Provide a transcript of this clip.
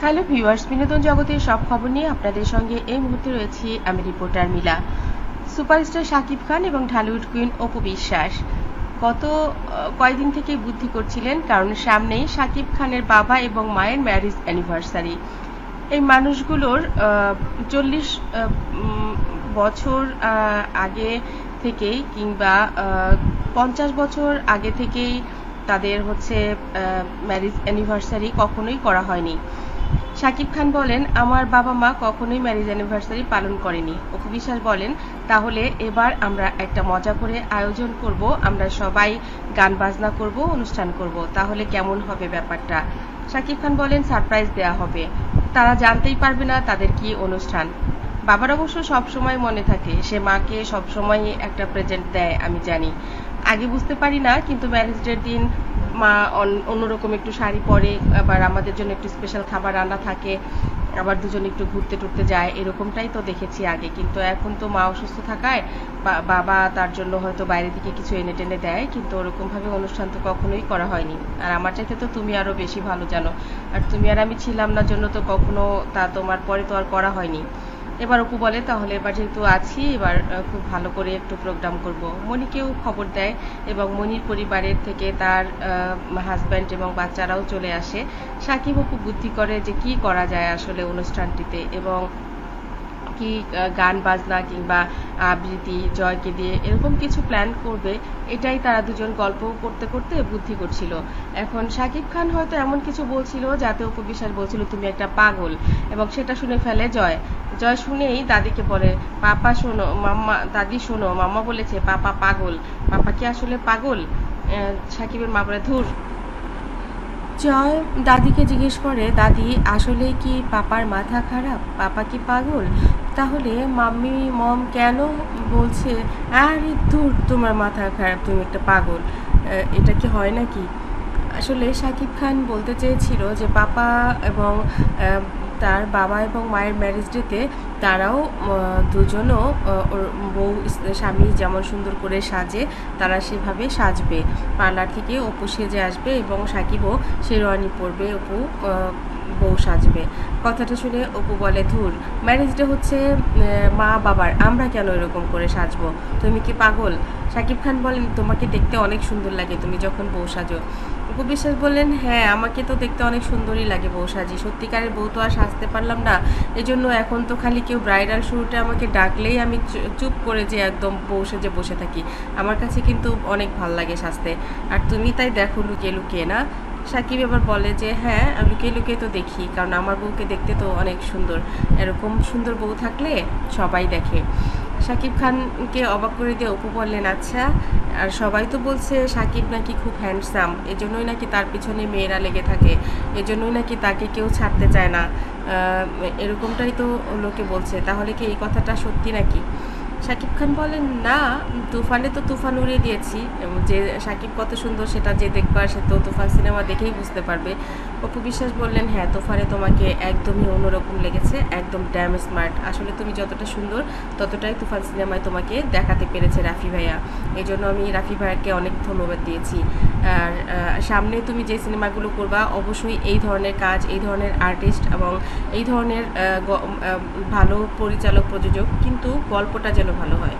Hello viewers, বিনোদন জগতের সব খবর নিয়ে আপনাদের সঙ্গে এই মুহূর্তে রয়েছি আমি রিপোর্টার মিলা। সুপারস্টার শাকিব খান এবং ঢালিউড কুইন অপু বিশ্বাস গত কয়েকদিন থেকেই বুদ্ধি করছিলেন, কারণ সামনেই শাকিব খানের বাবা এবং মায়ের ম্যারেজ অ্যানিভার্সারি। এই মানুষগুলোর 40 বছর আগে থেকেই কিংবা 50 বছর আগে থেকেই তাদের হচ্ছে ম্যারেজ অ্যানিভার্সারি কখনোই করা হয়নি। শাকিব খান বলেন, আমার বাবা মা কখনোই ম্যারেজ অ্যানিভার্সারি পালন করেনি। অপু বিশ্বাস বলেন, তাহলে এবার আমরা একটা মজা করে আয়োজন করব, আমরা সবাই গান বাজনা করব, অনুষ্ঠান করব, তাহলে কেমন হবে ব্যাপারটা। শাকিব খান বলেন, সারপ্রাইজ দেয়া হবে, তারা জানতেই পারবে না তাদের কি অনুষ্ঠান। বাবার অবশ্য সবসময় মনে থাকে, সে মাকে সবসময় একটা প্রেজেন্ট দেয়, আমি জানি। আগে বুঝতে পারি না, কিন্তু ম্যারেজ ডের দিন মা অন্যরকম একটু শাড়ি পরে, আবার আমাদের জন্য একটু স্পেশাল খাবার রান্না থাকে, আবার দুজনে একটু ঘুরতে টুরতে যায়, এরকমটাই তো দেখেছি আগে। কিন্তু এখন তো মা অসুস্থ থাকায় বাবা তার জন্য হয়তো বাইরে থেকে কিছু এনে টেনে দেয়, কিন্তু ওরকমভাবে অনুষ্ঠান তো কখনোই করা হয়নি। আর আমার চাইতে তো তুমি আরো বেশি ভালো জানো, আর তুমি আর আমি ছিলাম না জন্য তো কখনো তা তোমার পরে তো আর করা হয়নি। এবার অপু বলে, তাহলে এবার যেহেতু আছি, এবার খুব ভালো করে একটু প্রোগ্রাম করব। মনিকেও খবর দেয় এবং মনির পরিবারের থেকে তার হাজব্যান্ড এবং বাচ্চারাও চলে আসে। সাকিব অপু বুদ্ধি করে যে কি করা যায় আসলে অনুষ্ঠানটিতে, এবং কি গান বাজনা কিংবা আবৃত্তি, জয়কে দিয়ে এরকম কিছু প্ল্যান করবে, এটাই তারা দুজন গল্প করতে করতে বুদ্ধি করছিল। এখন শাকিব খান হয়তো এমন কিছু বলছিল যাতে অপু বিশ্বাস বলছিল তুমি একটা পাগল, এবং সেটা শুনে ফেলে জয়। জয় শুনেই দাদিকে বলে, পাপা শোনো, মাম্মা, দাদি শোনো, মাম্মা বলেছে পাপা পাগল। পাপা কি আসলে পাগল? সাকিবের মা বলে, ধুর। জয় দাদিকে জিজ্ঞেস করে, দাদি আসলে কি পাপার মাথা খারাপ, পাপা কি পাগল? তাহলে মাম্মি মম কেন বলছে আরে ধুর তোমার মাথা খারাপ, তুমি একটা পাগল? এটা কি হয় নাকি? আসলে শাকিব খান বলতে চেয়েছিল যে পাপা এবং তার বাবা এবং মায়ের ম্যারেজ ডেতে তারাও দুজনও ওর বউ স্বামী যেমন সুন্দর করে সাজে, তারা সেভাবে সাজবে। পার্লার থেকে অপু সেজে আসবে এবং সাকিবও শেরওয়ানি পরবে, অপু বউ সাজবে। কথাটা শুনে অপু বলে, ধুর, ম্যারেজ ডে হচ্ছে মা বাবার, আমরা কেন এরকম করে সাজবো? তুমি কি পাগল? শাকিব খান বলেন, তোমাকে দেখতে অনেক সুন্দর লাগে তুমি যখন বউ সাজো। অপু বিশ্বাস বললেন, হ্যাঁ, আমাকে তো দেখতে অনেক সুন্দরই লাগে বউ সাজি, সত্যিকারের বউ তো আর সাজতে পারলাম না, এজন্য এখন তো খালি কেউ ব্রাইডাল শুরুতে আমাকে ডাকলেই আমি চুপ করে যে একদম বউ সেজে বসে থাকি। আমার কাছে কিন্তু অনেক ভাল লাগে সাজতে, আর তুমি তাই দেখো লুকিয়ে লুকিয়ে, না? সাকিব এবার বলে যে, হ্যাঁ, লুকিয়ে লুকিয়ে তো দেখি, কারণ আমার বউকে দেখতে তো অনেক সুন্দর, এরকম সুন্দর বউ থাকলে সবাই দেখে। শাকিব খানকে অবাক করে দিয়ে অপু বললেন, আচ্ছা, আর সবাই তো বলছে সাকিব নাকি খুব হ্যান্ডসাম, এজন্যই নাকি তার পিছনে মেয়েরা লেগে থাকে, এজন্যই নাকি তাকে কেউ ছাড়তে চায় না, এরকমটাই তো লোকে বলছে, তাহলে কি এই কথাটা সত্যি নাকি? শাকিব খান বলেন, না, তুফানে তো তুফান উড়িয়ে দিয়েছি, যে শাকিব কত সুন্দর সেটা যে দেখবার সে তো তুফান সিনেমা দেখেই বুঝতে পারবে। অপু বিশ্বাস বললেন, হ্যাঁ, তুফানে তোমাকে একদমই অন্যরকম লেগেছে, একদম ড্যাম স্মার্ট, আসলে তুমি যতটা সুন্দর ততটাই তুফান সিনেমায় তোমাকে দেখাতে পেরেছে রাফি ভাইয়া, এই জন্য আমি রাফি ভাইয়াকে অনেক ধন্যবাদ দিয়েছি। আর সামনে তুমি যে সিনেমাগুলো করবা অবশ্যই এই ধরনের কাজ, এই ধরনের আর্টিস্ট এবং এই ধরনের ভালো পরিচালক প্রযোজক, কিন্তু গল্পটা যেন ভালো হয়।